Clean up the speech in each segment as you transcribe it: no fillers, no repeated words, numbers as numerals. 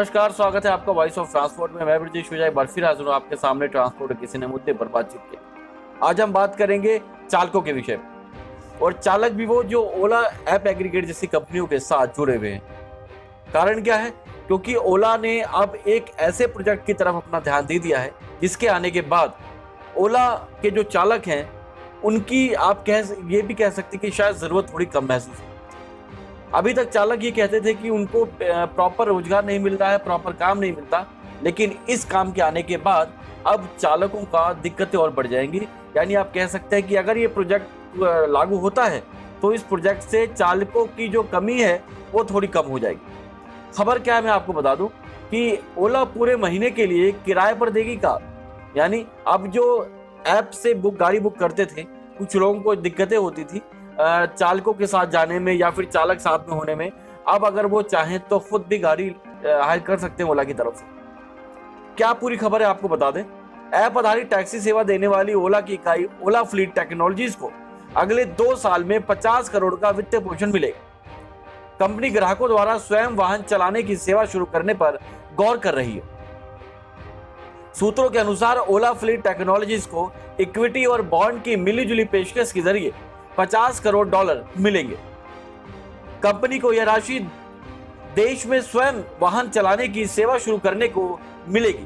नमस्कार, स्वागत है आपका वॉइस ऑफ ट्रांसपोर्ट में। मैं ब्रजेश विजय बार फिर हाजिर हूं आपके सामने ट्रांसपोर्ट किसी ने मुद्दे पर बातचीत की। आज हम बात करेंगे चालकों के विषय में, और चालक भी वो जो ओला ऐप एग्रीगेट जैसी कंपनियों के साथ जुड़े हुए हैं। कारण क्या है? क्योंकि ओला ने अब एक ऐसे प्रोजेक्ट की तरफ अपना ध्यान दे दिया है जिसके आने के बाद ओला के जो चालक हैं उनकी आप ये भी कह सकते कि शायद जरूरत थोड़ी कम महसूस हो। अभी तक चालक ये कहते थे कि उनको प्रॉपर रोजगार नहीं मिल रहा है, प्रॉपर काम नहीं मिलता, लेकिन इस काम के आने के बाद अब चालकों का दिक्कतें और बढ़ जाएंगी। यानी आप कह सकते हैं कि अगर ये प्रोजेक्ट लागू होता है तो इस प्रोजेक्ट से चालकों की जो कमी है वो थोड़ी कम हो जाएगी। खबर क्या है मैं आपको बता दूं कि ओला पूरे महीने के लिए किराए पर देगी कार। यानी अब जो ऐप से गाड़ी बुक करते थे, कुछ लोगों को दिक्कतें होती थी चालकों के साथ जाने में या फिर चालक साथ में होने में, अब अगर वो चाहें तो खुद भी गाड़ी हायर कर सकते हैं ओला की तरफ से। क्या पूरी खबर है आपको बता दें। ऐप आधारित टैक्सी सेवा देने वाली ओला की इकाई ओला फ्लीट टेक्नोलॉजीज को अगले 2 साल में 50 करोड़ का वित्तीय पोषण मिलेगा। कंपनी ग्राहकों द्वारा स्वयं वाहन चलाने की सेवा शुरू करने पर गौर कर रही है। सूत्रों के अनुसार ओला फ्लीट टेक्नोलॉजीज को इक्विटी और बॉन्ड की मिलीजुली पेशकश के जरिए $50 करोड़ मिलेंगे। कंपनी को यह राशि देश में स्वयं वाहन चलाने की सेवा शुरू करने को मिलेगी।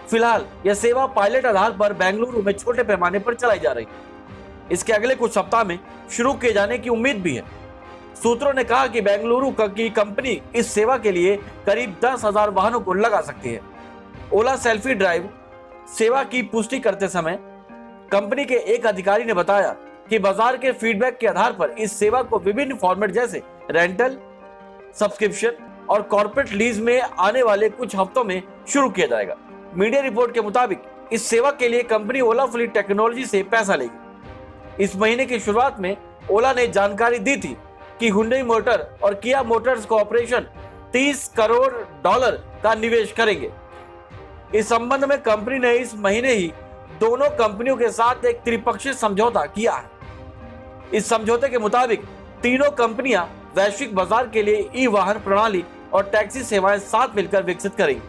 फिलहाल यह सेवा पायलट आधार पर बेंगलुरु में छोटे पैमाने पर चलाई जा रही है। इसके अगले कुछ सप्ताह में शुरू किए जाने की उम्मीद भी है। सूत्रों ने कहा कि बेंगलुरु की कंपनी इस सेवा के लिए करीब 10,000 वाहनों को लगा सकती है। ओला सेल्फी ड्राइव सेवा की पुष्टि करते समय कंपनी के एक अधिकारी ने बताया कि बाजार के फीडबैक के आधार पर इस सेवा को विभिन्न फॉर्मेट जैसे रेंटल, सब्सक्रिप्शन और कॉर्पोरेट लीज में आने वाले कुछ हफ्तों में शुरू किया जाएगा। मीडिया रिपोर्ट के मुताबिक इस सेवा के लिए कंपनी ओला फ्लीट टेक्नोलॉजी से पैसा लेगी। इस महीने की शुरुआत में ओला ने जानकारी दी थी कि हुंडई मोटर और किया मोटर्स कॉर्पोरेशन $30 करोड़ का निवेश करेंगे। इस संबंध में कंपनी ने इस महीने ही दोनों कंपनियों के साथ एक त्रिपक्षीय समझौता किया है। इस समझौते के मुताबिक तीनों कंपनियां वैश्विक बाजार के लिए ई वाहन प्रणाली और टैक्सी सेवाएं साथ मिलकर विकसित करेंगी।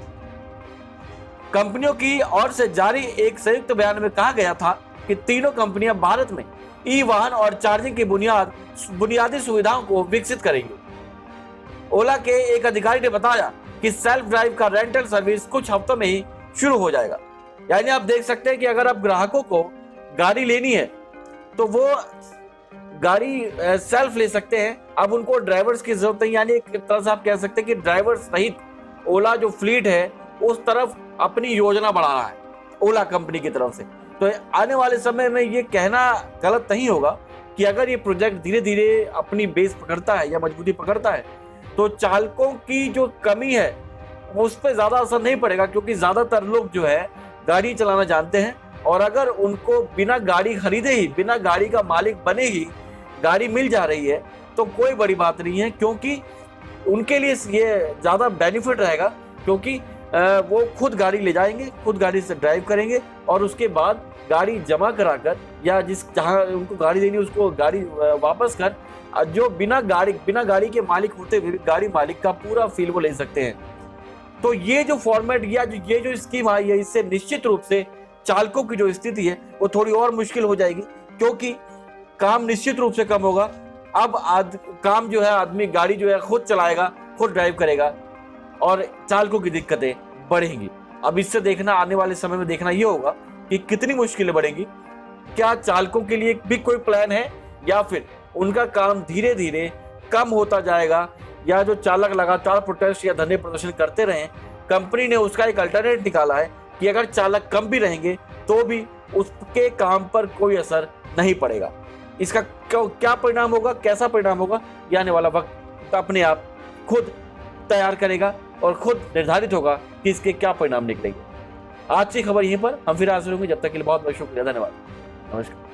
कंपनियों की ओर से जारी एक संयुक्त बयान में कहा गया था कि तीनों कंपनियां भारत में ई वाहन और चार्जिंग की बुनियादी सुविधाओं को विकसित करेंगी। ओला के एक अधिकारी ने बताया कि सेल्फ ड्राइव का रेंटल सर्विस कुछ हफ्तों में ही शुरू हो जाएगा। यानी आप देख सकते हैं कि अगर आप ग्राहकों को गाड़ी लेनी है तो वो गाड़ी सेल्फ ले सकते हैं। अब उनको ड्राइवर्स की जरूरत नहीं, यानी एक तरह से आप कह सकते हैं कि ड्राइवर्स सहित ओला जो फ्लीट है उस तरफ अपनी योजना बढ़ा रहा है ओला कंपनी की तरफ से। तो आने वाले समय में ये कहना गलत नहीं होगा कि अगर ये प्रोजेक्ट धीरे धीरे अपनी बेस पकड़ता है या मजबूती पकड़ता है तो चालकों की जो कमी है उस पर ज्यादा असर नहीं पड़ेगा, क्योंकि ज्यादातर लोग जो है गाड़ी चलाना जानते हैं। और अगर उनको बिना गाड़ी खरीदे ही, बिना गाड़ी का मालिक बने ही गाड़ी मिल जा रही है तो कोई बड़ी बात नहीं है, क्योंकि उनके लिए ये ज़्यादा बेनिफिट रहेगा। क्योंकि वो खुद गाड़ी ले जाएंगे, खुद गाड़ी से ड्राइव करेंगे और उसके बाद गाड़ी जमा कराकर या जहाँ उनको गाड़ी देनी उसको गाड़ी वापस कर जो बिना गाड़ी के मालिक होते हुए गाड़ी मालिक का पूरा फील वो ले सकते हैं। तो ये जो फॉर्मेट या ये जो स्कीम आई है, इससे निश्चित रूप से चालकों की जो स्थिति है वो थोड़ी और मुश्किल हो जाएगी, क्योंकि काम निश्चित रूप से कम होगा। अब काम जो है आदमी गाड़ी जो है खुद चलाएगा, खुद ड्राइव करेगा और चालकों की दिक्कतें बढ़ेंगी। अब इससे देखना, आने वाले समय में देखना ये होगा कि कितनी मुश्किलें बढ़ेंगी। क्या चालकों के लिए भी कोई प्लान है या फिर उनका काम धीरे धीरे कम होता जाएगा, या जो चालक लगातार प्रोटेस्ट या धरने प्रदर्शन करते रहे, कंपनी ने उसका एक अल्टरनेट निकाला है कि अगर चालक कम भी रहेंगे तो भी उसके काम पर कोई असर नहीं पड़ेगा। इसका क्या परिणाम होगा, कैसा परिणाम होगा, ये आने वाला वक्त अपने आप खुद तैयार करेगा और खुद निर्धारित होगा कि इसके क्या परिणाम निकलेंगे। आज की खबर यहीं पर हम फिर हाजिर होंगे। जब तक के लिए बहुत बहुत शुक्रिया, धन्यवाद, नमस्कार।